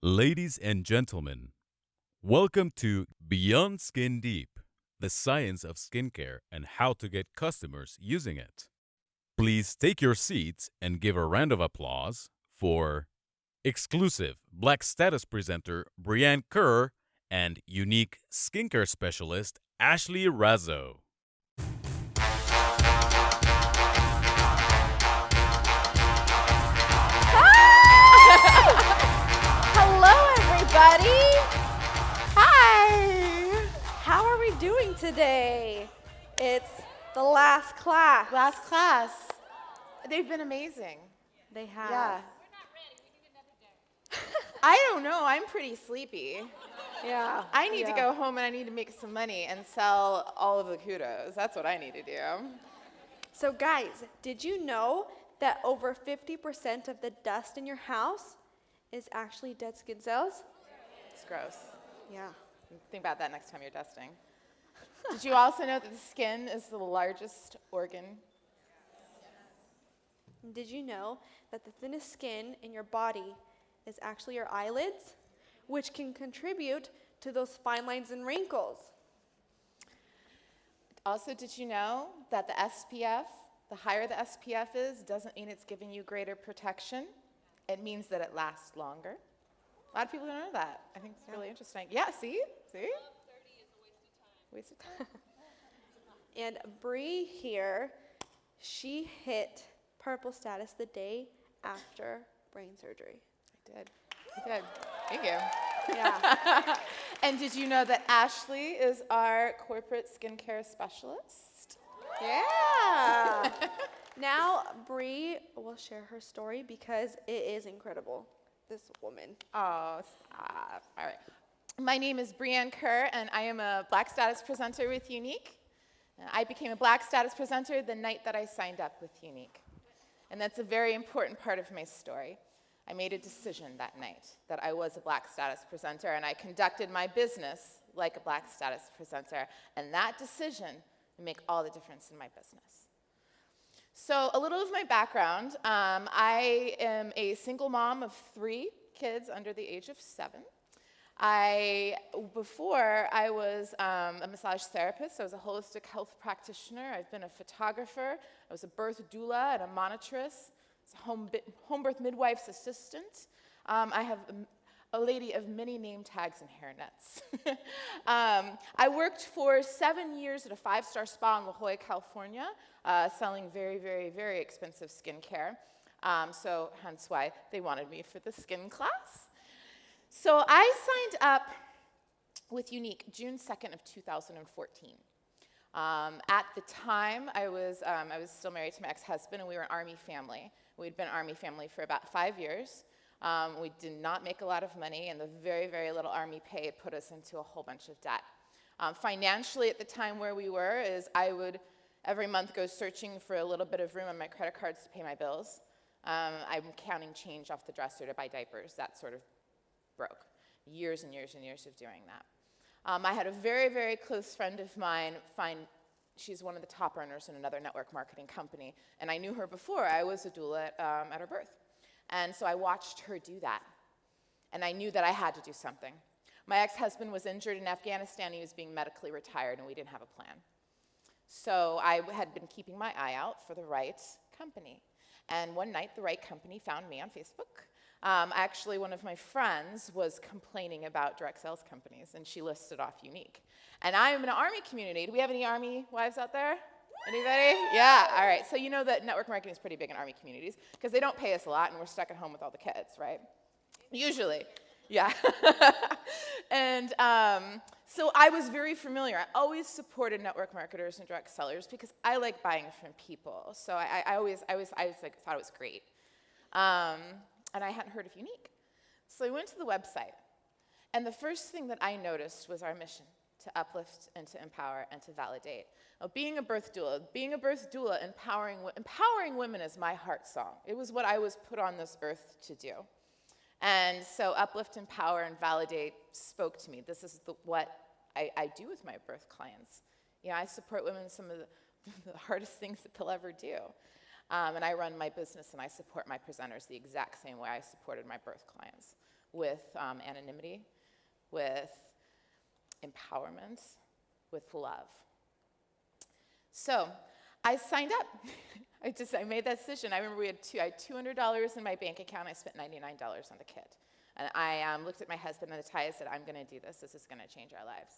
Ladies and gentlemen, welcome to Beyond Skin Deep, the science of skincare and how to get customers using it. Please take your seats and give a round of applause for exclusive Black Status presenter Breanne Kerr and unique skincare specialist Ashley Razo. Hello, everybody. Hi. How are we doing today? It's the last class. Last class. They've been amazing. They have. Yeah. I don't know. I'm pretty sleepy. Yeah. I need to go home and I need to make some money and sell all of the kudos. That's what I need to do. So, guys, did you know that over 50% of the dust in your house is actually dead skin cells? It's gross. Yeah. Think about that next time you're dusting. Did you also know that the skin is the largest organ? Did you know that the thinnest skin in your body is actually your eyelids, which can contribute to those fine lines and wrinkles? Also, did you know that the SPF, the higher the SPF is, doesn't mean it's giving you greater protection. It means that it lasts longer. A lot of people don't know that. I think it's really interesting. Yeah, see? 30 is a waste of time. And Bree here, she hit purple status the day after brain surgery. I did. Thank you. Yeah. And did you know that Ashley is our corporate skincare specialist? Yeah. Now, Bree will share her story because it is incredible, this woman. Oh, stop. All right. My name is Breanne Kerr, and I am a Black Status presenter with Unique. I became a Black Status presenter the night that I signed up with Unique. And that's a very important part of my story. I made a decision that night that I was a Black Status presenter, and I conducted my business like a Black Status presenter. And that decision will make all the difference in my business. So a little of my background. I am a single mom of 3 kids under the age of 7. Before I was a massage therapist, I was a holistic health practitioner. I've been a photographer. I was a birth doula and a monitress. I was a home birth midwife's assistant. I have a lady of many name tags and hairnets. I worked for 7 years at a 5-star spa in La Jolla, California, selling very, very, very expensive skincare. So hence why they wanted me for the skin class. So I signed up with Unique June 2nd of 2014. At the time, I was still married to my ex-husband, and we were an Army family. We'd been an Army family for about 5 years. We did not make a lot of money, and the very, very little Army pay had put us into a whole bunch of debt. Financially, at the time where we were, is I would every month go searching for a little bit of room on my credit cards to pay my bills. I'm counting change off the dresser to buy diapers. That sort of broke. Years and years and years of doing that. I had a very, very close friend of mine she's one of the top earners in another network marketing company, and I knew her before. I was a doula at her birth. And so I watched her do that, and I knew that I had to do something. My ex-husband was injured in Afghanistan. He was being medically retired, and we didn't have a plan. So I had been keeping my eye out for the right company. And one night, the right company found me on Facebook. Actually, one of my friends was complaining about direct sales companies, and she listed off Unique. And I'm in an Army community. Do we have any Army wives out there? Anybody? Yeah, all right. So you know that network marketing is pretty big in Army communities because they don't pay us a lot, and we're stuck at home with all the kids, right? Usually, yeah. And so I was very familiar. I always supported network marketers and direct sellers because I like buying from people. So I always thought it was great. And I hadn't heard of Unique. So I went to the website, and the first thing that I noticed was our mission: to uplift and to empower and to validate. Now, being a birth doula, empowering women is my heart song. It was what I was put on this earth to do. And so uplift, empower, and validate spoke to me. This is what I do with my birth clients. You know, I support women in some of the hardest things that they'll ever do. And I run my business and I support my presenters the exact same way I supported my birth clients. with anonymity, with empowerment, with love. So I signed up. I made that decision. I remember I had $200 in my bank account. I spent $99 on the kit. And I looked at my husband and the tie. I said, I'm going to do this. This is going to change our lives.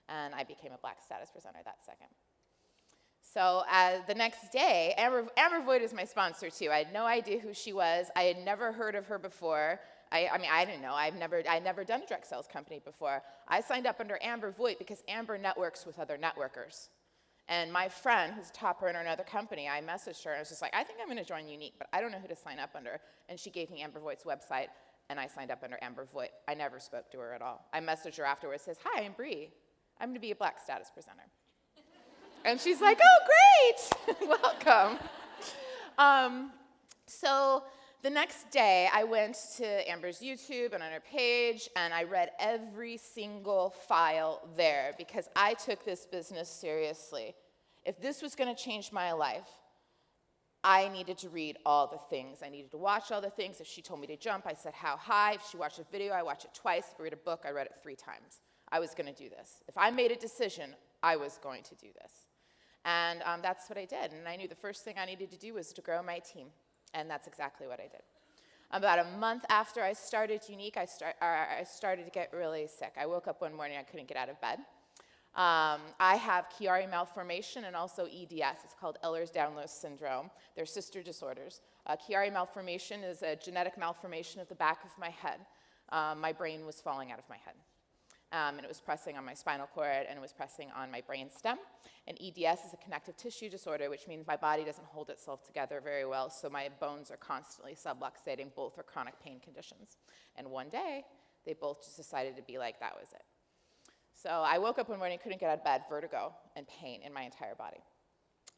And I became a Black status presenter that second. So the next day, Amber Voigt is my sponsor too. I had no idea who she was. I had never heard of her before. I didn't know. I'd never done a direct sales company before. I signed up under Amber Voigt because Amber networks with other networkers. And my friend, who's a top earner in another company, I messaged her and I was just like, I think I'm going to join Unique, but I don't know who to sign up under. And she gave me Amber Voigt's website, and I signed up under Amber Voigt. I never spoke to her at all. I messaged her afterwards, says, hi, I'm Bree. I'm going to be a Black status presenter. And she's like, oh, great, welcome. So the next day, I went to Amber's YouTube and on her page, and I read every single file there because I took this business seriously. If this was going to change my life, I needed to read all the things. I needed to watch all the things. If she told me to jump, I said how high. If she watched a video, I watched it twice. If I read a book, I read it 3 times. I was going to do this. If I made a decision, I was going to do this. And that's what I did. And I knew the first thing I needed to do was to grow my team. And that's exactly what I did. About a month after I started Unique, I started to get really sick. I woke up one morning, I couldn't get out of bed. I have Chiari malformation and also EDS. It's called Ehlers-Danlos syndrome. They're sister disorders. Chiari malformation is a genetic malformation of the back of my head. My brain was falling out of my head. And it was pressing on my spinal cord, and it was pressing on my brain stem. And EDS is a connective tissue disorder, which means my body doesn't hold itself together very well, so my bones are constantly subluxating. Both are chronic pain conditions. And one day, they both just decided to be like, that was it. So I woke up one morning, couldn't get out of bed, vertigo and pain in my entire body.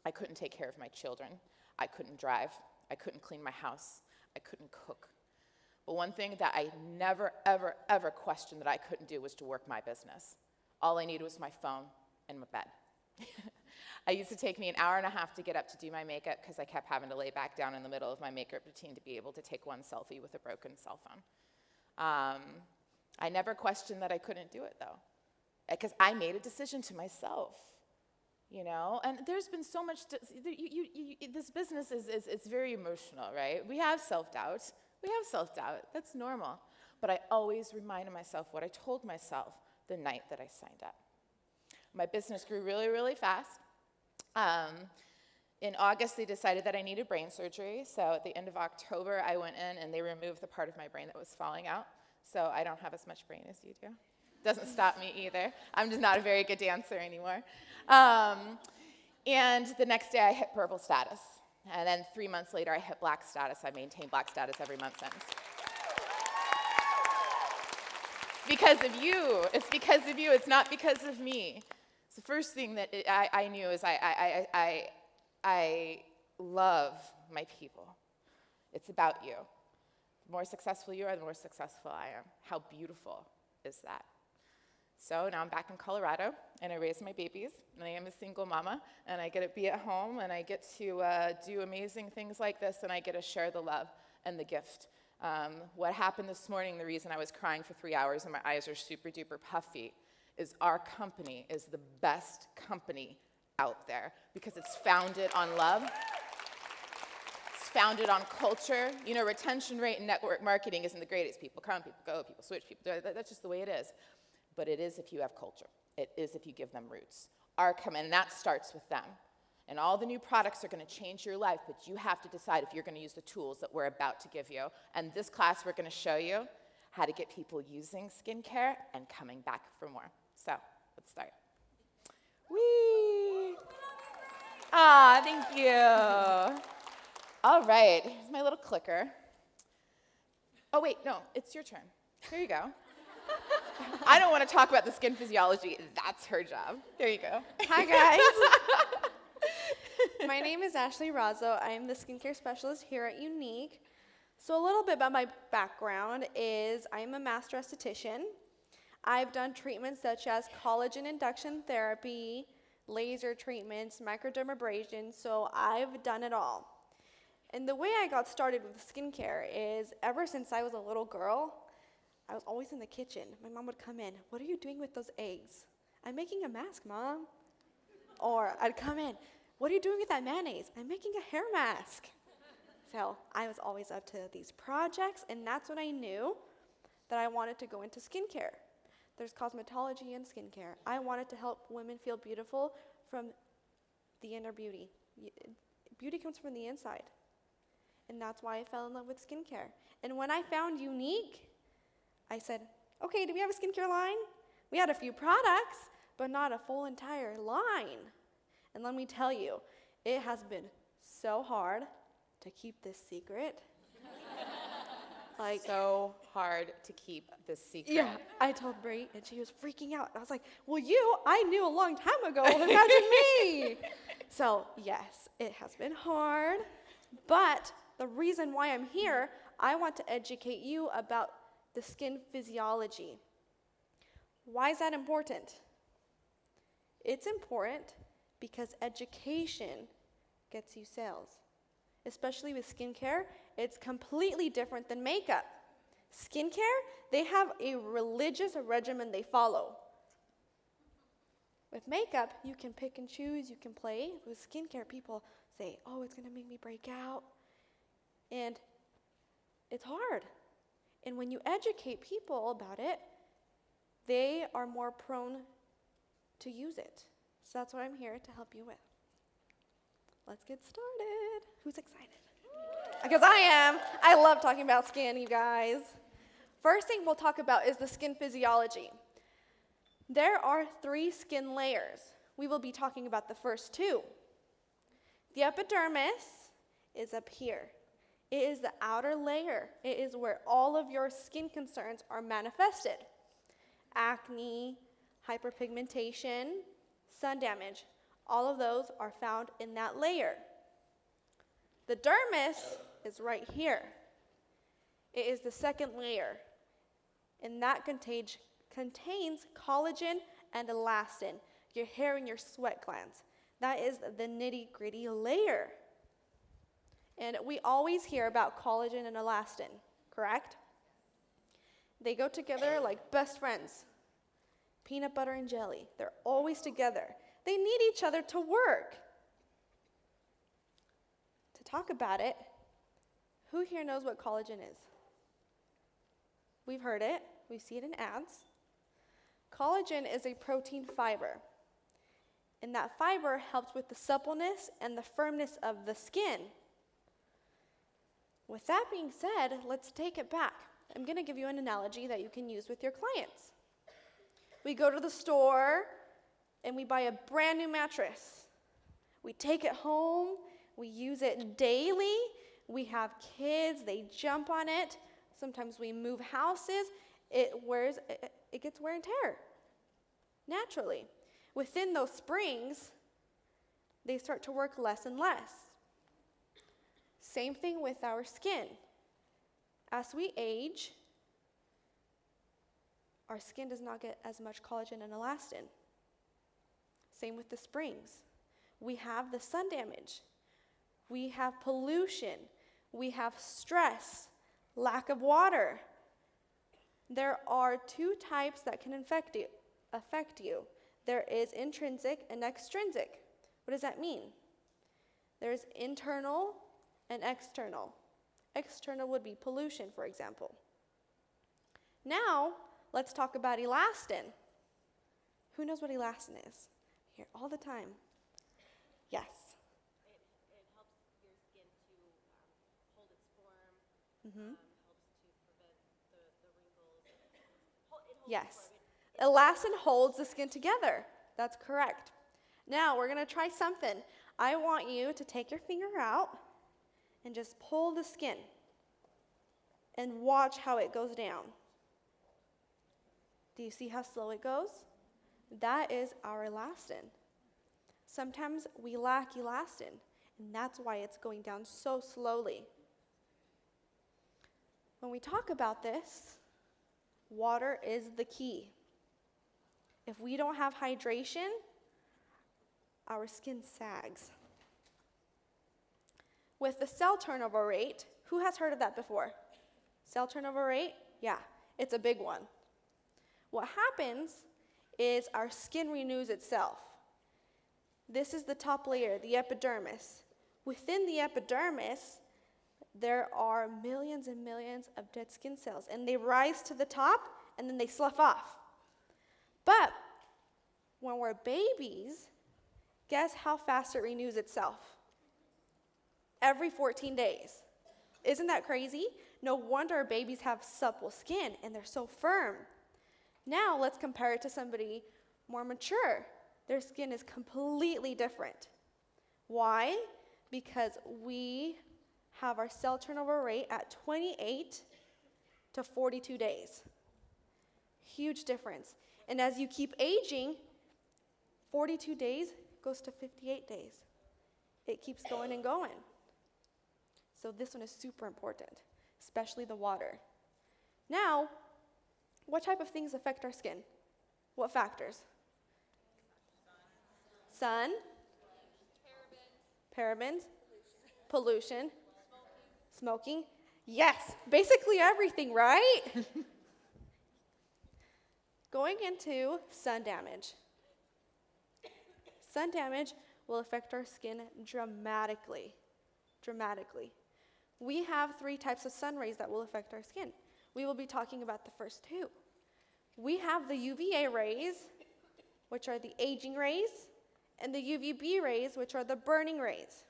I couldn't take care of my children. I couldn't drive. I couldn't clean my house. I couldn't cook. But one thing that I never, ever, ever questioned that I couldn't do was to work my business. All I needed was my phone and my bed. It used to take me an hour and a half to get up to do my makeup because I kept having to lay back down in the middle of my makeup routine to be able to take one selfie with a broken cell phone. I never questioned that I couldn't do it, though, because I made a decision to myself. You know, and there's been so much, this business is very emotional, right? We have self-doubt. That's normal. But I always reminded myself what I told myself the night that I signed up. My business grew really, really fast. In August, they decided that I needed brain surgery. So at the end of October, I went in and they removed the part of my brain that was falling out. So I don't have as much brain as you do. Doesn't stop me either. I'm just not a very good dancer anymore. And the next day, I hit purple status. And then 3 months later, I hit Black status. I maintained Black status every month since. Because of you. It's because of you. It's not because of me. It's the first thing that I knew is I love my people. It's about you. The more successful you are, the more successful I am. How beautiful is that? So now I'm back in Colorado, and I raise my babies, and I am a single mama, and I get to be at home, and I get to do amazing things like this, and I get to share the love and the gift. What happened this morning, the reason I was crying for 3 hours and my eyes are super duper puffy, is our company is the best company out there because it's founded on love. It's founded on culture. You know, retention rate in network marketing isn't the greatest. People come, people go, people switch, people. That's just the way it is. But it is if you have culture. It is if you give them roots. And that starts with them. And all the new products are going to change your life, but you have to decide if you're going to use the tools that we're about to give you. And this class, we're going to show you how to get people using skincare and coming back for more. So let's start. Whee! Ah, thank you. All right, here's my little clicker. Oh, wait, no, it's your turn. Here you go. I don't want to talk about the skin physiology. That's her job. There you go. Hi, guys. My name is Ashley Razo. I am the skincare specialist here at Unique. So a little bit about my background is I'm a master esthetician. I've done treatments such as collagen induction therapy, laser treatments, microdermabrasion, so I've done it all. And the way I got started with skincare is ever since I was a little girl, I was always in the kitchen. My mom would come in. What are you doing with those eggs? I'm making a mask, Mom. Or I'd come in. What are you doing with that mayonnaise? I'm making a hair mask. So I was always up to these projects, and that's when I knew that I wanted to go into skincare. There's cosmetology and skincare. I wanted to help women feel beautiful from the inner beauty. Beauty comes from the inside. And that's why I fell in love with skincare. And when I found Unique, I said, okay, do we have a skincare line? We had a few products, but not a full entire line. And let me tell you, it has been so hard to keep this secret. So hard to keep this secret. Yeah, I told Brie, and she was freaking out. I was like, well, I knew a long time ago. Imagine me. So, yes, it has been hard. But the reason why I'm here, I want to educate you about the skin physiology. Why is that important? It's important because education gets you sales. Especially with skincare, it's completely different than makeup. Skincare, they have a religious regimen they follow. With makeup, you can pick and choose, you can play. With skincare, people say, oh, it's going to make me break out. And it's hard. And when you educate people about it, they are more prone to use it. So that's what I'm here to help you with. Let's get started. Who's excited? Because I am. I love talking about skin, you guys. First thing we'll talk about is the skin physiology. There are 3 skin layers. We will be talking about the first 2. The epidermis is up here. It is the outer layer. It is where all of your skin concerns are manifested. Acne, hyperpigmentation, sun damage. All of those are found in that layer. The dermis is right here. It is the second layer, and that contains collagen and elastin, your hair and your sweat glands. That is the nitty-gritty layer. And we always hear about collagen and elastin, correct? They go together like best friends. Peanut butter and jelly. They're always together. They need each other to work. To talk about it, who here knows what collagen is? We've heard it. We see it in ads. Collagen is a protein fiber. And that fiber helps with the suppleness and the firmness of the skin. With that being said, let's take it back. I'm going to give you an analogy that you can use with your clients. We go to the store and we buy a brand new mattress. We take it home, we use it daily. We have kids, they jump on it. Sometimes we move houses. It gets wear and tear naturally. Within those springs, they start to work less and less. Same thing with our skin. As we age, our skin does not get as much collagen and elastin. Same with the springs. We have the sun damage. We have pollution. We have stress, lack of water. There are 2 types that can affect you. There is intrinsic and extrinsic. What does that mean? There's internal and external. External would be pollution, for example. Now, let's talk about elastin. Who knows what elastin is? Here all the time. Yes. It helps your skin to hold its form, Mm-hmm. helps to prevent the wrinkles. It holds Yes. its form. Elastin holds the skin together. That's correct. Now, we're going to try something. I want you to take your finger out and just pull the skin and watch how it goes down. Do you see how slow it goes? That is our elastin. Sometimes we lack elastin, and that's why it's going down so slowly. When we talk about this, water is the key. If we don't have hydration, our skin sags. With the cell turnover rate, who has heard of that before? Cell turnover rate? Yeah. It's a big one. What happens is our skin renews itself. This is the top layer, the epidermis. Within the epidermis, there are millions and millions of dead skin cells, and they rise to the top, and then they slough off. But when we're babies, guess how fast it renews itself? Every 14 days. Isn't that crazy? No wonder babies have supple skin, and they're so firm. Now let's compare it to somebody more mature. Their skin is completely different. Why? Because we have our cell turnover rate at 28 to 42 days. Huge difference. And as you keep aging, 42 days goes to 58 days. It keeps going and going. So this one is super important, especially the water. Now, what type of things affect our skin? What factors? Sun, parabens, pollution, smoking. Yes, basically everything, right? Going into sun damage. Sun damage will affect our skin dramatically. We have 3 types of sun rays that will affect our skin. We will be talking about the first 2. We have the UVA rays, which are the aging rays, and the UVB rays, which are the burning rays.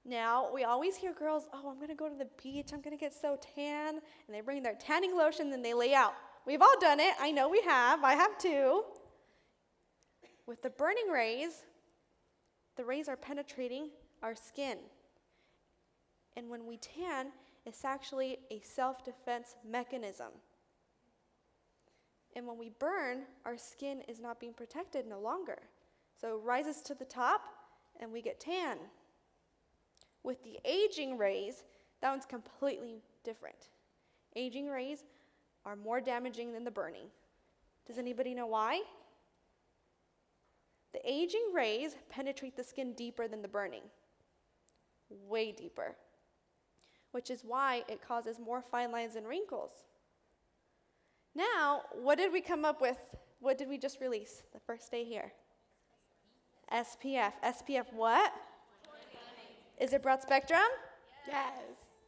Now, we always hear girls, oh, I'm going to go to the beach, I'm going to get so tan, and they bring their tanning lotion and they lay out. We've all done it. I know we have. I have too. With the burning rays, the rays are penetrating our skin. And when we tan, it's actually a self-defense mechanism. And when we burn, our skin is not being protected no longer. So it rises to the top, and we get tan. With the aging rays, that one's completely different. Aging rays are more damaging than the burning. Does anybody know why? The aging rays penetrate the skin deeper than the burning. Way deeper. Which is why it causes more fine lines and wrinkles. Now, what did we come up with? What did we just release the first day here? SPF. SPF what? 20. Is it broad spectrum? Yes.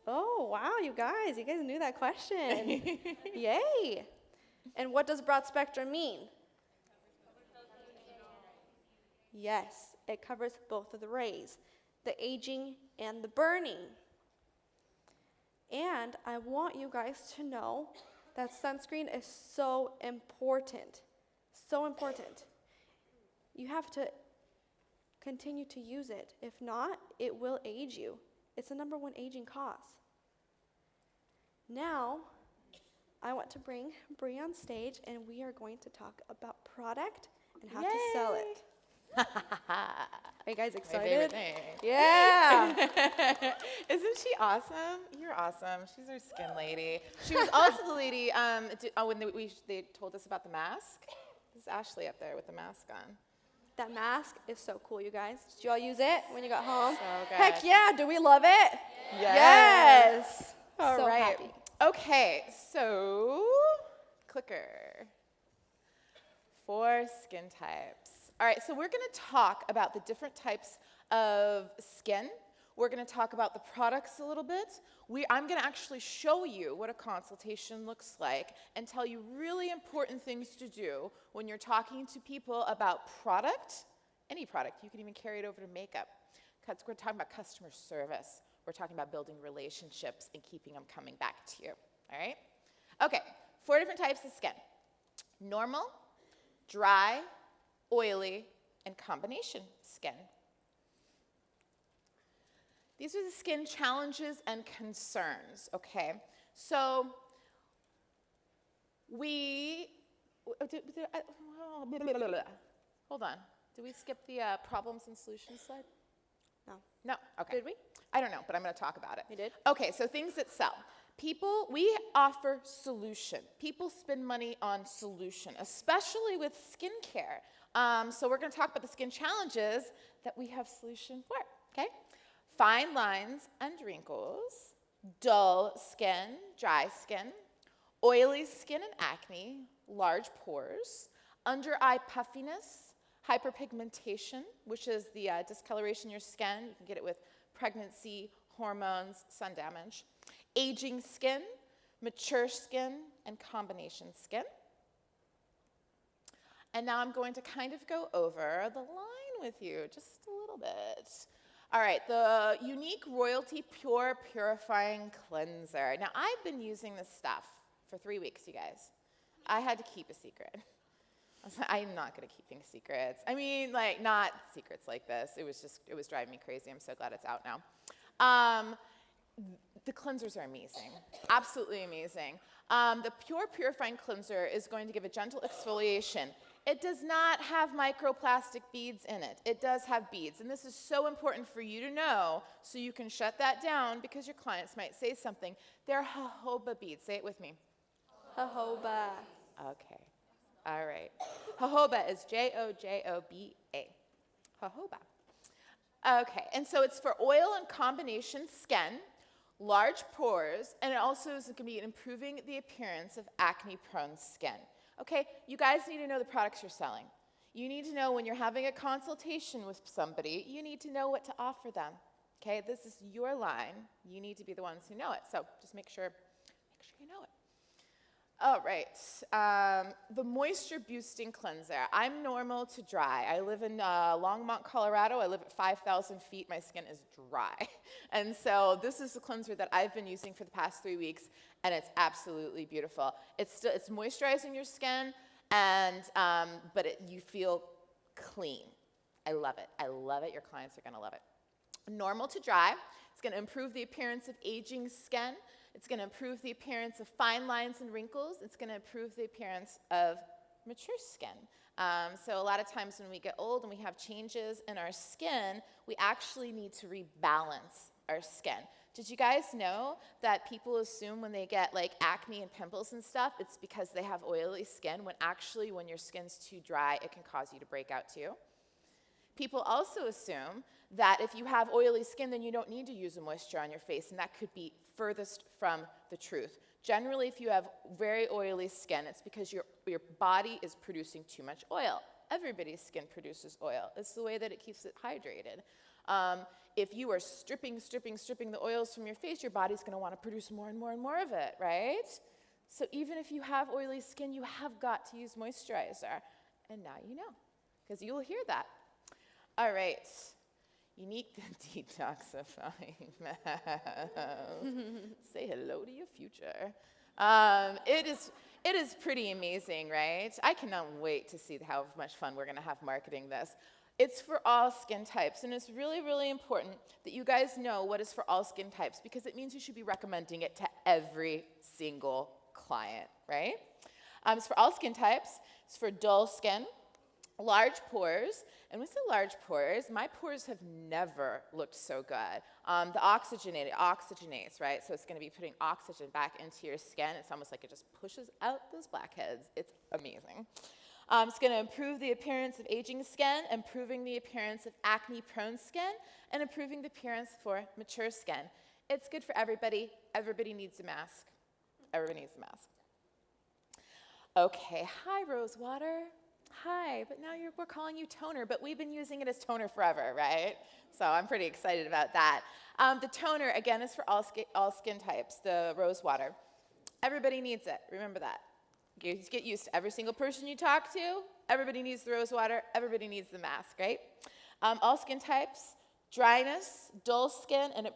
Oh, wow, you guys knew that question. Yay. And what does broad spectrum mean? Yes, it covers both of the rays, the aging and the burning. And I want you guys to know that sunscreen is so important. So important. You have to continue to use it. If not, it will age you. It's the #1 aging cause. Now, I want to bring Breanne on stage, and we are going to talk about product and how to sell it. Are you guys excited? My favorite thing. Yeah. Isn't she awesome? You're awesome. She's our skin lady. She was also the lady when they told us about the mask. This is Ashley up there with the mask on. That mask is so cool, you guys. Did you all use it when you got home? So good. Heck yeah. Do we love it? Yes. All So right. happy. Okay, so clicker for skin types. All right, so we're going to talk about the different types of skin. We're going to talk about the products a little bit. I'm going to actually show you what a consultation looks like and tell you really important things to do when you're talking to people about product, any product. You can even carry it over to makeup. Because we're talking about customer service. We're talking about building relationships and keeping them coming back to you. All right? Okay, 4 different types of skin. Normal, dry, oily, and combination skin. These are the skin challenges and concerns, okay? So hold on. Did we skip the problems and solutions slide? No. No, okay. Did we? I don't know, but I'm going to talk about it. You did? Okay, so things that sell. We offer solution. People spend money on solution, especially with skincare. So we're going to talk about the skin challenges that we have solution for, okay? Fine lines and wrinkles, dull skin, dry skin, oily skin and acne, large pores, under-eye puffiness, hyperpigmentation, which is the discoloration in your skin. You can get it with pregnancy, hormones, sun damage, aging skin, mature skin, and combination skin. And now I'm going to kind of go over the line with you just a little bit. All right, the Unique Royalty Pure Purifying Cleanser. Now, I've been using this stuff for 3 weeks, you guys. I had to keep a secret. I was like, I'm not going to keep things secrets. I mean, like, not secrets like this. It was driving me crazy. I'm so glad it's out now. The cleansers are amazing, absolutely amazing. The Pure Purifying Cleanser is going to give a gentle exfoliation. It does not have microplastic beads in it. It does have beads, and this is so important for you to know so you can shut that down because your clients might say something. They're jojoba beads. Say it with me. Jojoba. Okay, all right. Jojoba is J-O-J-O-B-A. Jojoba. Okay, and so it's for oil and combination skin, large pores, and it also is going to be improving the appearance of acne-prone skin. Okay, you guys need to know the products you're selling. You need to know when you're having a consultation with somebody, you need to know what to offer them. Okay, this is your line. You need to be the ones who know it. So just make sure you know it. All right, the moisture boosting cleanser. I'm normal to dry. I live in Longmont, Colorado. I live at 5,000 feet. My skin is dry. And so this is the cleanser that I've been using for the past 3 weeks, and it's absolutely beautiful. It's moisturizing your skin, and but you feel clean. I love it. I love it. Your clients are going to love it. Normal to dry. It's going to improve the appearance of aging skin. It's going to improve the appearance of fine lines and wrinkles. It's going to improve the appearance of mature skin. So a lot of times when we get old and we have changes in our skin, we actually need to rebalance our skin. Did you guys know that people assume when they get like acne and pimples and stuff, it's because they have oily skin, when actually when your skin's too dry, it can cause you to break out too? People also assume that if you have oily skin, then you don't need to use a moisture on your face, and that could be furthest from the truth. Generally, if you have very oily skin, it's because your body is producing too much oil. Everybody's skin produces oil. It's the way that it keeps it hydrated. If you are stripping the oils from your face, your body's going to want to produce more and more and more of it, right? So even if you have oily skin, you have got to use moisturizer. And now you know, because you'll hear that. All right. Unique detoxifying mask. Say hello to your future. It is pretty amazing, right? I cannot wait to see how much fun we're going to have marketing this. It's for all skin types, and it's really, really important that you guys know what is for all skin types, because it means you should be recommending it to every single client, right? It's for all skin types. It's for dull skin, large pores, and with the large pores, my pores have never looked so good. The oxygenates, right? So it's going to be putting oxygen back into your skin. It's almost like it just pushes out those blackheads. It's amazing. It's going to improve the appearance of aging skin, improving the appearance of acne-prone skin, and improving the appearance for mature skin. It's good for everybody. Everybody needs a mask. Everybody needs a mask. Okay, hi, Rosewater. Hi, but now we're calling you toner, but we've been using it as toner forever, right? So I'm pretty excited about that. The toner, again, is for all skin types, the Rosewater. Everybody needs it. Remember that. You just get used to every single person you talk to. Everybody needs the Rosewater. Everybody needs the mask, right? All skin types, dryness, dull skin, and it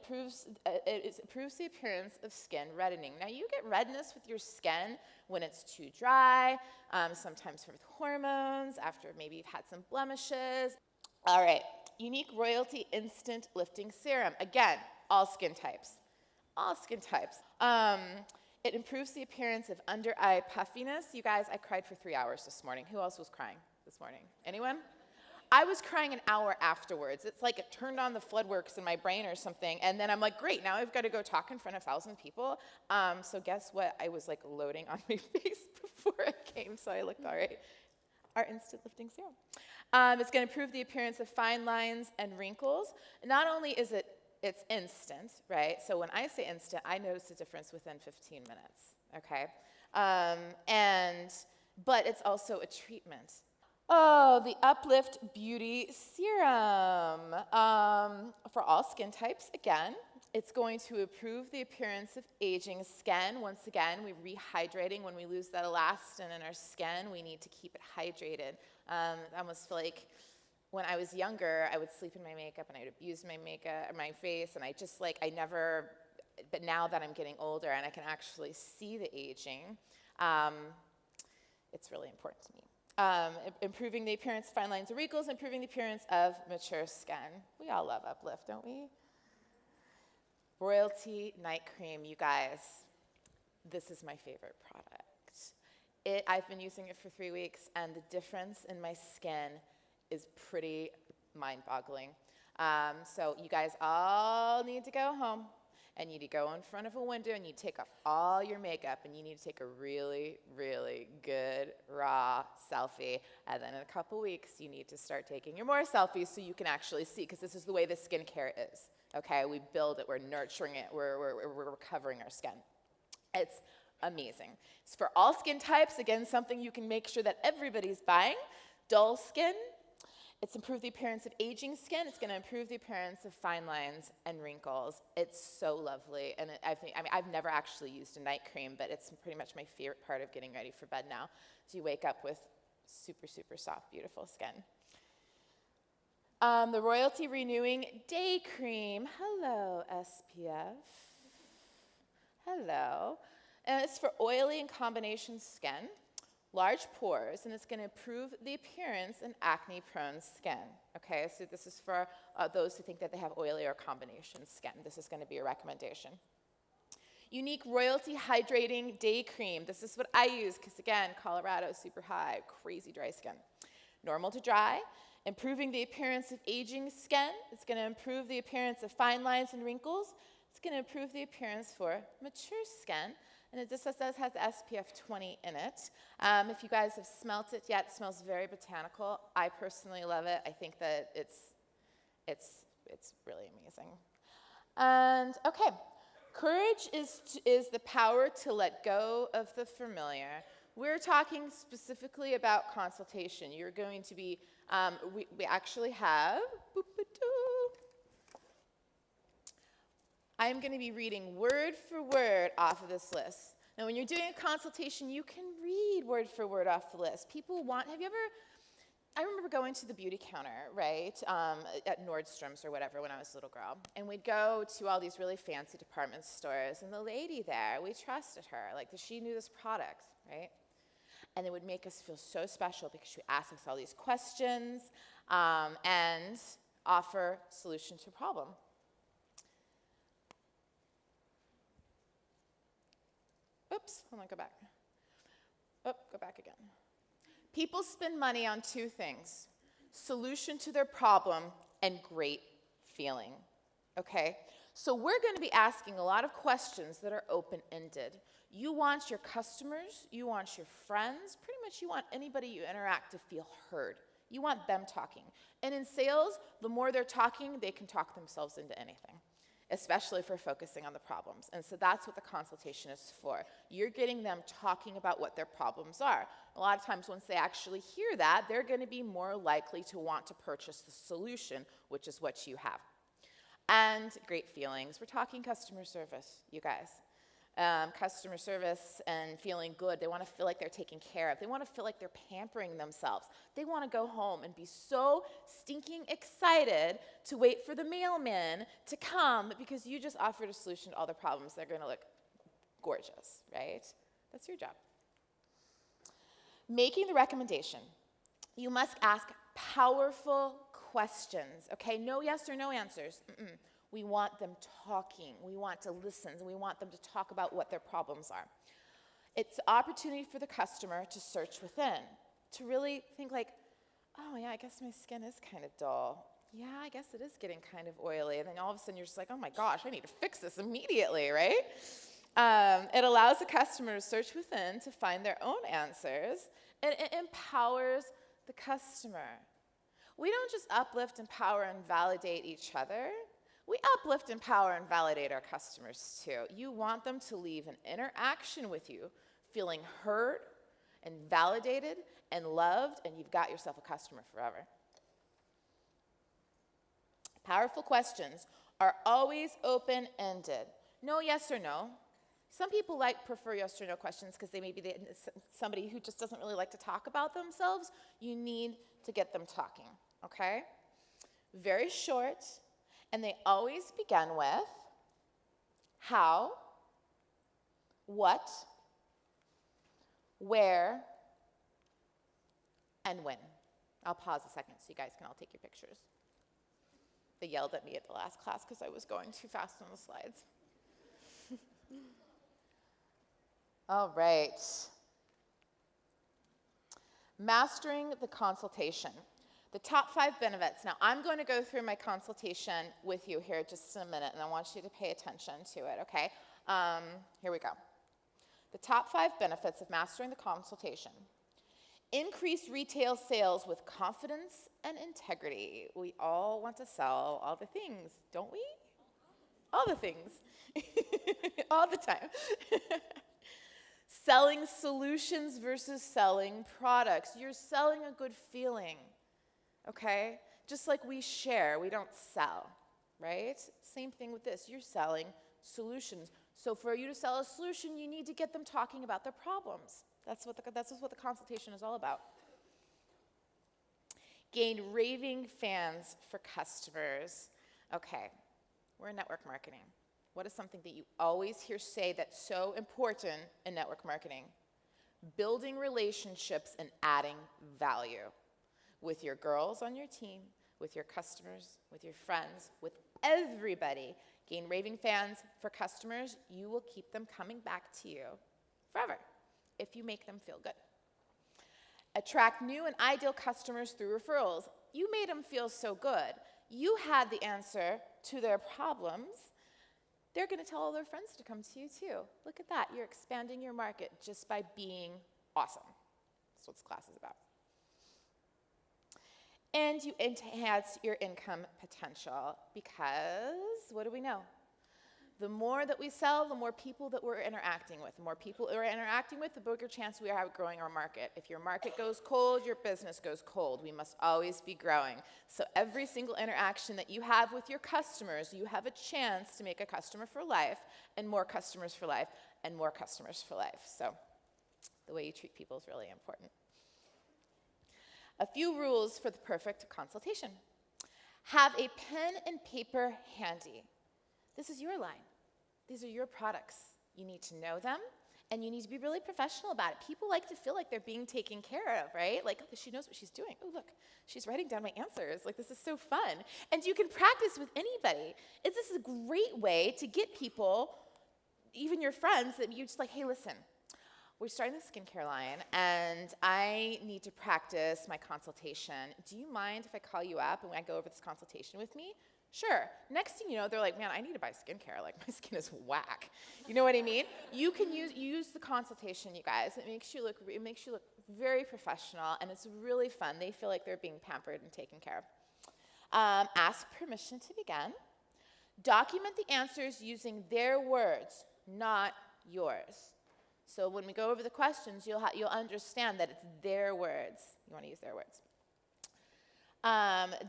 improves the appearance of skin reddening. Now, you get redness with your skin when it's too dry, sometimes with hormones, after maybe you've had some blemishes. All right, Unique Royalty Instant Lifting Serum. Again, all skin types. All skin types. It improves the appearance of under-eye puffiness. You guys, I cried for 3 hours this morning. Who else was crying this morning? Anyone? I was crying an hour afterwards. It's like it turned on the floodworks in my brain or something, and then I'm like, great, now I've got to go talk in front of 1,000 people. So guess what? I was like loading on my face before it came, so I looked all right. Our instant lifting serum. It's going to improve the appearance of fine lines and wrinkles. Not only is it's instant, right? So when I say instant, I notice the difference within 15 minutes, okay? But it's also a treatment. Oh, the Uplift Beauty Serum. For all skin types, again, it's going to improve the appearance of aging skin. Once again, we're rehydrating. When we lose that elastin in our skin, we need to keep it hydrated. I almost feel like when I was younger, I would sleep in my makeup and I'd abuse my makeup, my face, and but now that I'm getting older and I can actually see the aging, it's really important to me. Improving the appearance of fine lines and wrinkles, improving the appearance of mature skin. We all love Uplift, don't we? Royalty Night Cream, you guys. This is my favorite product. I've been using it for 3 weeks, and the difference in my skin is pretty mind-boggling. So you guys all need to go home, and you need to go in front of a window, and you take off all your makeup, and you need to take a really, really good raw selfie. And then in a couple weeks, you need to start taking your more selfies so you can actually see, because this is the way the skincare is. Okay, we build it, we're nurturing it, we're recovering our skin. It's amazing. It's for all skin types. Again, something you can make sure that everybody's buying. Dull skin. It's improved the appearance of aging skin. It's going to improve the appearance of fine lines and wrinkles. It's so lovely. And I've never actually used a night cream, but it's pretty much my favorite part of getting ready for bed now. So you wake up with super, super soft, beautiful skin. The Royalty Renewing Day Cream. Hello, SPF. Hello. And it's for oily and combination skin. Large pores, and it's going to improve the appearance in acne-prone skin. Okay, so this is for those who think that they have oily or combination skin. This is going to be a recommendation. Unique Royalty Hydrating Day Cream. This is what I use because, again, Colorado, super high, crazy dry skin. Normal to dry, improving the appearance of aging skin. It's going to improve the appearance of fine lines and wrinkles. It's going to improve the appearance for mature skin. And it just has SPF 20 in it. If you guys have smelt it yet, it smells very botanical. I personally love it. I think that it's really amazing. And okay, courage is the power to let go of the familiar. We're talking specifically about consultation. You're going to be, we actually have, I'm going to be reading word for word off of this list. Now, when you're doing a consultation, you can read word for word off the list. I remember going to the beauty counter, right, at Nordstrom's or whatever when I was a little girl. And we'd go to all these really fancy department stores. And the lady there, we trusted her. Like, she knew this product, right? And it would make us feel so special because she would ask us all these questions and offer solution to problem. Oops, hold on, go back. Oh, go back again. People spend money on two things: solution to their problem and great feeling, okay? So we're going to be asking a lot of questions that are open-ended. You want your customers, you want your friends, pretty much you want anybody you interact to feel heard. You want them talking. And in sales, the more they're talking, they can talk themselves into anything, especially if we're focusing on the problems. And so that's what the consultation is for. You're getting them talking about what their problems are. A lot of times once they actually hear that, they're going to be more likely to want to purchase the solution, which is what you have. And great feelings. We're talking customer service, you guys. Customer service and feeling good. They want to feel like they're taken care of. They want to feel like they're pampering themselves. They want to go home and be so stinking excited to wait for the mailman to come because you just offered a solution to all their problems. They're going to look gorgeous, right? That's your job. Making the recommendation. You must ask powerful questions, okay? No yes or no answers. We want them talking. We want to listen. And we want them to talk about what their problems are. It's an opportunity for the customer to search within, to really think like, oh, yeah, I guess my skin is kind of dull. Yeah, I guess it is getting kind of oily. And then all of a sudden you're just like, oh, my gosh, I need to fix this immediately, right? It allows the customer to search within to find their own answers. And it empowers the customer. We don't just uplift, empower, and validate each other. We uplift, empower, and validate our customers too. You want them to leave an interaction with you feeling heard and validated and loved, and you've got yourself a customer forever. Powerful questions are always open-ended. No yes or no. Some people prefer yes or no questions because somebody who just doesn't really like to talk about themselves. You need to get them talking, okay? Very short, and they always begin with how, what, where, and when. I'll pause a second so you guys can all take your pictures. They yelled at me at the last class because I was going too fast on the slides. All right. Mastering the consultation. The top 5 benefits. Now, I'm going to go through my consultation with you here just in a minute, and I want you to pay attention to it, okay? Here we go. The top 5 benefits of mastering the consultation. Increase retail sales with confidence and integrity. We all want to sell all the things, don't we? All the things. All the time. Selling solutions versus selling products. You're selling a good feeling, okay? Just like we share, we don't sell, right? Same thing with this. You're selling solutions. So for you to sell a solution, you need to get them talking about their problems. That's what the consultation is all about. Gain raving fans for customers. Okay, we're in network marketing. What is something that you always hear say that's so important in network marketing? Building relationships and adding value with your girls on your team, with your customers, with your friends, with everybody. Gain raving fans for customers. You will keep them coming back to you forever if you make them feel good. Attract new and ideal customers through referrals. You made them feel so good. You had the answer to their problems. They're going to tell all their friends to come to you too. Look at that. You're expanding your market just by being awesome. That's what this class is about. And you enhance your income potential because, what do we know? The more that we sell, the more people that we're interacting with. The more people we're interacting with, the bigger chance we have of growing our market. If your market goes cold, your business goes cold. We must always be growing. So every single interaction that you have with your customers, you have a chance to make a customer for life, and more customers for life, and more customers for life. So the way you treat people is really important. A few rules for the perfect consultation. Have a pen and paper handy. This is your line. These are your products. You need to know them, and you need to be really professional about it. People like to feel like they're being taken care of, right? Like, she knows what she's doing. Oh, look, she's writing down my answers. Like, this is so fun. And you can practice with anybody. This is a great way to get people, even your friends, that you just like, hey, listen, we're starting the skincare line, and I need to practice my consultation. Do you mind if I call you up and I go over this consultation with me? Sure. Next thing you know, they're like, man, I need to buy skincare. Like, my skin is whack. You know what I mean? You can use the consultation, you guys. It makes you look very professional, and it's really fun. They feel like they're being pampered and taken care of. Ask permission to begin. Document the answers using their words, not yours. So when we go over the questions, you'll understand that it's their words. You want to use their words.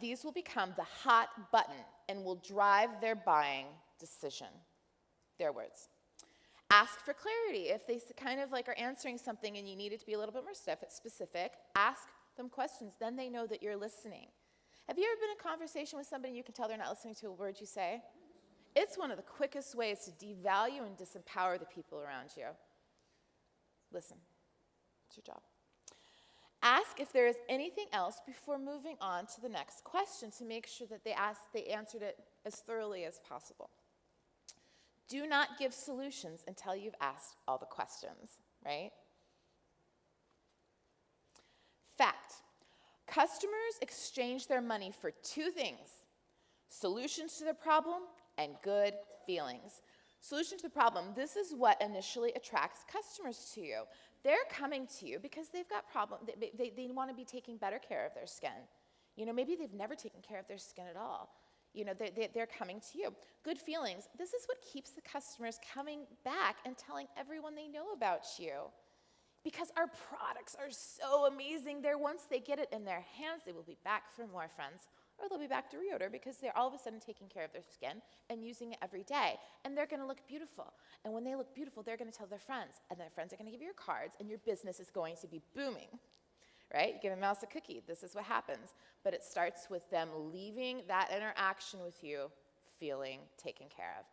These will become the hot button and will drive their buying decision. Their words. Ask for clarity. If they kind of like are answering something and you need it to be a little bit more specific, ask them questions. Then they know that you're listening. Have you ever been in a conversation with somebody and you can tell they're not listening to a word you say? It's one of the quickest ways to devalue and disempower the people around you. Listen. It's your job. Ask if there is anything else before moving on to the next question to make sure that they answered it as thoroughly as possible. Do not give solutions until you've asked all the questions, right? Fact. Customers exchange their money for 2 things: solutions to the problem and good feelings. Solution to the problem, this is what initially attracts customers to you. They're coming to you because they've got problems. They want to be taking better care of their skin. You know, maybe they've never taken care of their skin at all. You know, they're coming to you. Good feelings, this is what keeps the customers coming back and telling everyone they know about you. because our products are so amazing. Once they get it in their hands, they will be back for more, friends. Or they'll be back to reorder because they're all of a sudden taking care of their skin and using it every day. And they're going to look beautiful. And when they look beautiful, they're going to tell their friends. And their friends are going to give you your cards, and your business is going to be booming. Right? You give a mouse a cookie. This is what happens. But it starts with them leaving that interaction with you feeling taken care of.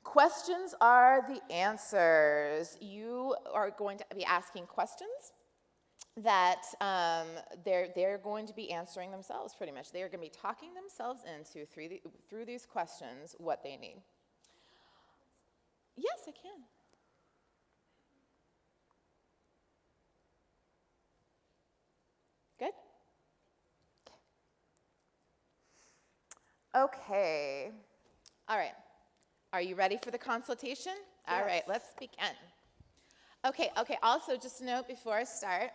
Questions are the answers. You are going to be asking questions that they're going to be answering themselves pretty much. They are going to be talking themselves into, through these questions, what they need. Yes, I can. Good? Okay. All right. Are you ready for the consultation? Yes. All right, let's begin. Okay, also just a note before I start,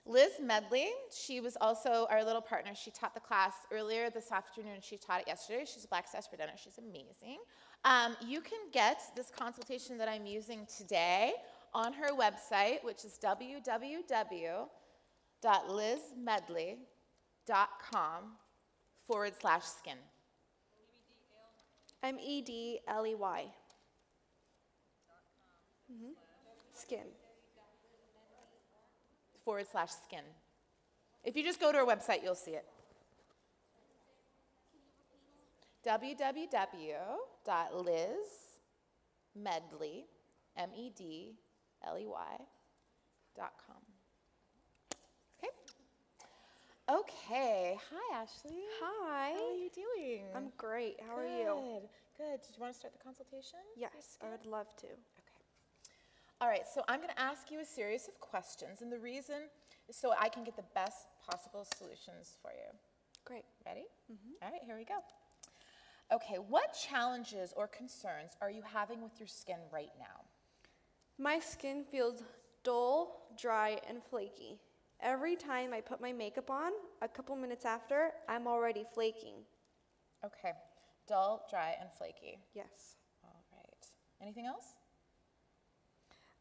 Liz Medley, she was also our little partner. She taught the class earlier this afternoon. She taught it yesterday. She's a Black Sash presenter. She's amazing. You can get this consultation that I'm using today on her website, which is www.lizmedley.com/skin. MEDLEY. Skin. /skin. If you just go to our website, you'll see it. www.lizmedley, MEDLEY.com. Okay. Hi, Ashley. Hi. How are you doing? I'm great. How are you? Good. Did you want to start the consultation? Yes, I would love to. Okay. All right, so I'm going to ask you a series of questions, and the reason is so I can get the best possible solutions for you. Great. Ready? All right, here we go. Okay, what challenges or concerns are you having with your skin right now? My skin feels dull, dry, and flaky. Every time I put my makeup on, a couple minutes after, I'm already flaking. Okay, dull, dry, and flaky. Yes. All right. Anything else?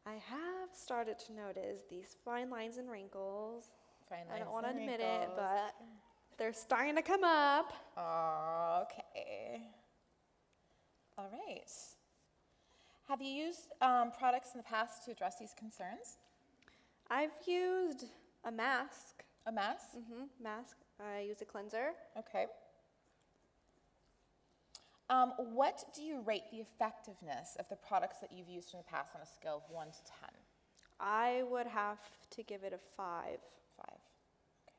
I have started to notice these fine lines and wrinkles. Fine I lines don't want to and admit it, wrinkles. but they're starting to come up. Okay. All right. Have you used products in the past to address these concerns? I've used a mask. A mask? Mask. I use a cleanser. Okay. What do you rate the effectiveness of the products that you've used in the past on a scale of 1 to 10? I would have to give it a 5. 5. Okay.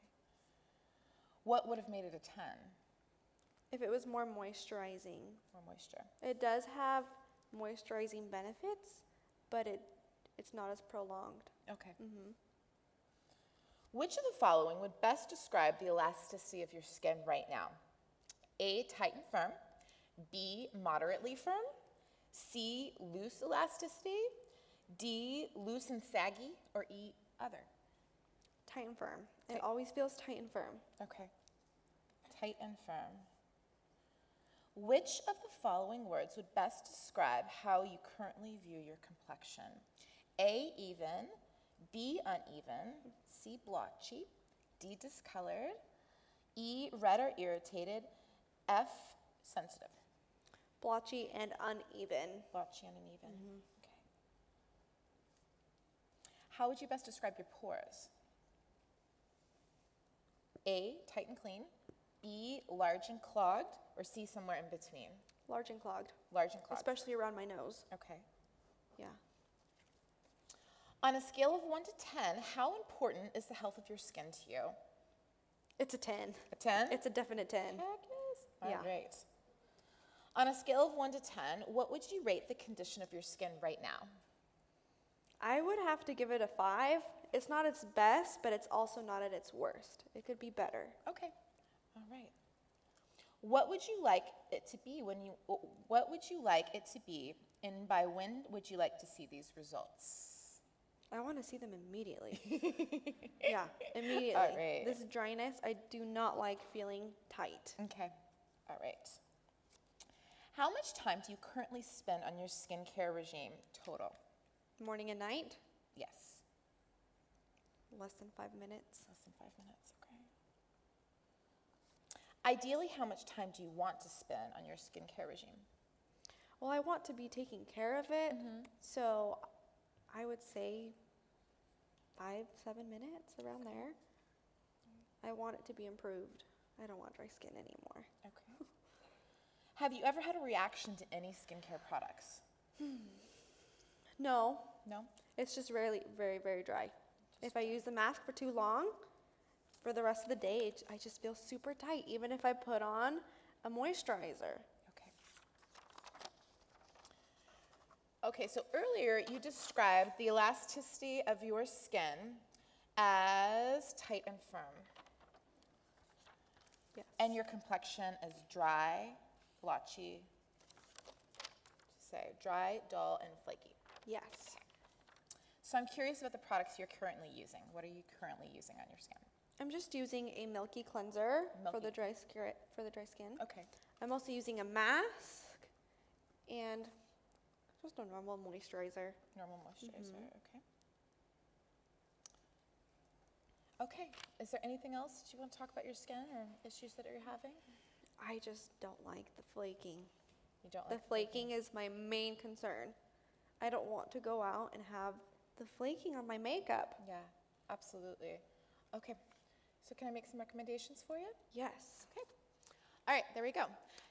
What would have made it a 10? If it was more moisturizing. More moisture. It does have moisturizing benefits, but it's not as prolonged. Okay. Which of the following would best describe the elasticity of your skin right now? A, tight and firm. B, moderately firm. C, loose elasticity. D, loose and saggy. Or E, other. Tight and firm. Tight. It always feels tight and firm. Okay. Tight and firm. Which of the following words would best describe how you currently view your complexion? A, even. B, uneven. C, blotchy. D, discolored. E, red or irritated. F, sensitive. Blotchy and uneven. Blotchy and uneven. Okay. How would you best describe your pores? A, tight and clean. B, large and clogged. Or C, somewhere in between? Large and clogged. Large and clogged. Especially around my nose. Okay. Yeah. On a scale of 1 to 10, how important is the health of your skin to you? It's a 10. A 10? It's a definite 10. Heck yes. Yeah. All right. On a scale of 1 to 10, what would you rate the condition of your skin right now? I would have to give it a 5. It's not its best, but it's also not at its worst. It could be better. Okay. All right. What would you like it to be what would you like it to be, and by when would you like to see these results? I want to see them immediately. Yeah, immediately. All right. This dryness, I do not like feeling tight. Okay. All right. How much time do you currently spend on your skincare regime total? Morning and night, Yes. less than 5 minutes. Less than 5 minutes, okay. Ideally, how much time do you want to spend on your skincare regime? Well, I want to be taking care of it, so I would say 5-7 minutes, around there. I want it to be improved. I don't want dry skin anymore. Okay. Have you ever had a reaction to any skincare products? No, No? it's just rarely very, very dry. If I use the mask for too long, for the rest of the day, I just feel super tight, even if I put on a moisturizer. Okay. Okay, so earlier you described the elasticity of your skin as tight and firm, Yes. and your complexion as dry, blotchy, dry, dull, and flaky. Yes. So I'm curious about the products you're currently using. What are you currently using on your skin? I'm just using a milky cleanser for Milky. the dry skin. Okay. I'm also using a mask and just a normal moisturizer. Normal moisturizer, okay. Okay, is there anything else that you want to talk about your skin or issues that you're having? I just don't like the flaking. You don't The like flaking is my main concern. I don't want to go out and have the flaking on my makeup. Yeah, absolutely. Okay, so can I make some recommendations for you? Yes. Okay. All right, there we go.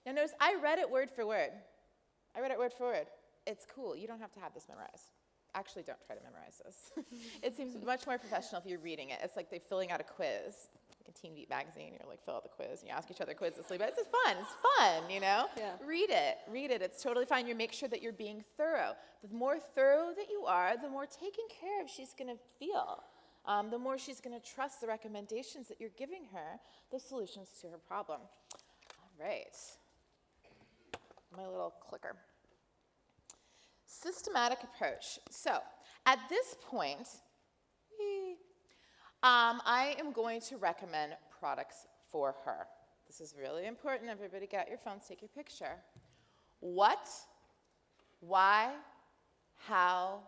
Now notice I read it word for word. I read it word for word. It's cool. You don't have to have this memorized. Actually, don't try to memorize this. It seems much more professional if you're reading it. It's like they're filling out a quiz, like a Teen Beat magazine. You're like, fill out the quiz, and you ask each other quizzes. But it's fun. It's fun, you know? Yeah. Read it. Read it. It's totally fine. You make sure that you're being thorough. The more thorough that you are, the more taken care of she's going to feel. The more she's going to trust the recommendations that you're giving her, the solutions to her problem. All right. My little clicker. Systematic approach. So at this point, I am going to recommend products for her. This is really important. Everybody get your phones, take your picture. What, why, how,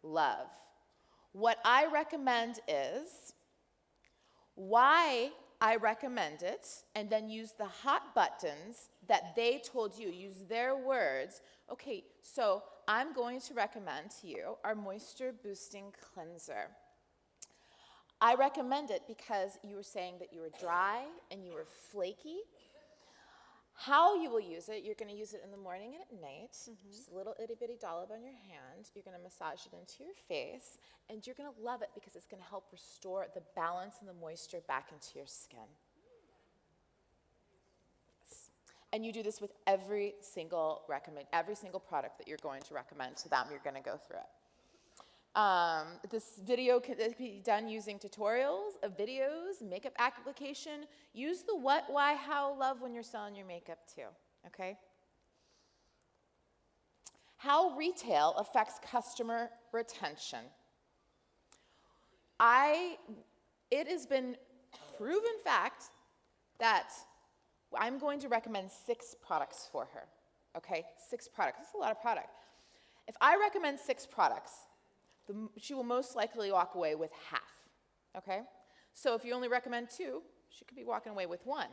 love. What I recommend is why I recommend it, and then use the hot buttons that they told you. Use their words. Okay, so I'm going to recommend to you our Moisture Boosting Cleanser. I recommend it because you were saying that you were dry and you were flaky. How you will use it, you're going to use it in the morning and at night, just a little itty bitty dollop on your hand. You're going to massage it into your face, and you're going to love it because it's going to help restore the balance and the moisture back into your skin. Yes. And you do this with every single product that you're going to recommend to them. You're going to go through it. This video can be done using tutorials of videos, makeup application. Use the what, why, how, love when you're selling your makeup too, okay? How retail affects customer retention. It has been proven fact that I'm going to recommend 6 products for her, okay? 6 products, that's a lot of product. If I recommend 6 products, she will most likely walk away with half, okay? So if you only recommend 2, she could be walking away with 1.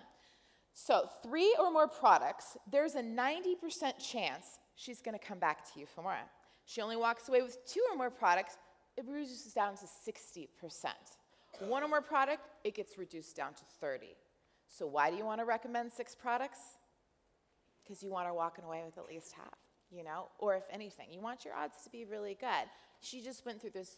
So 3 or more products, there's a 90% chance she's gonna come back to you for more. She only walks away with 2 or more products, it reduces down to 60%. 1 or more product, it gets reduced down to 30. So why do you wanna recommend 6 products? Because you want her walking away with at least half, you know? Or if anything, you want your odds to be really good. She just went through this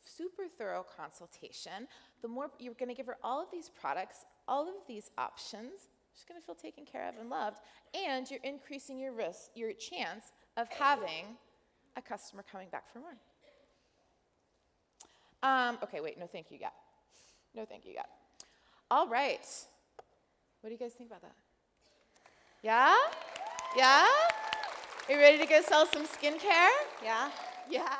super thorough consultation. The more you're going to give her all of these products, all of these options, she's going to feel taken care of and loved, and you're increasing your risk, your chance of having a customer coming back for more. Okay, wait, no thank you yet. No thank you yet. All right. What do you guys think about that? Yeah? Yeah? Are you ready to go sell some skincare? Yeah. Yeah?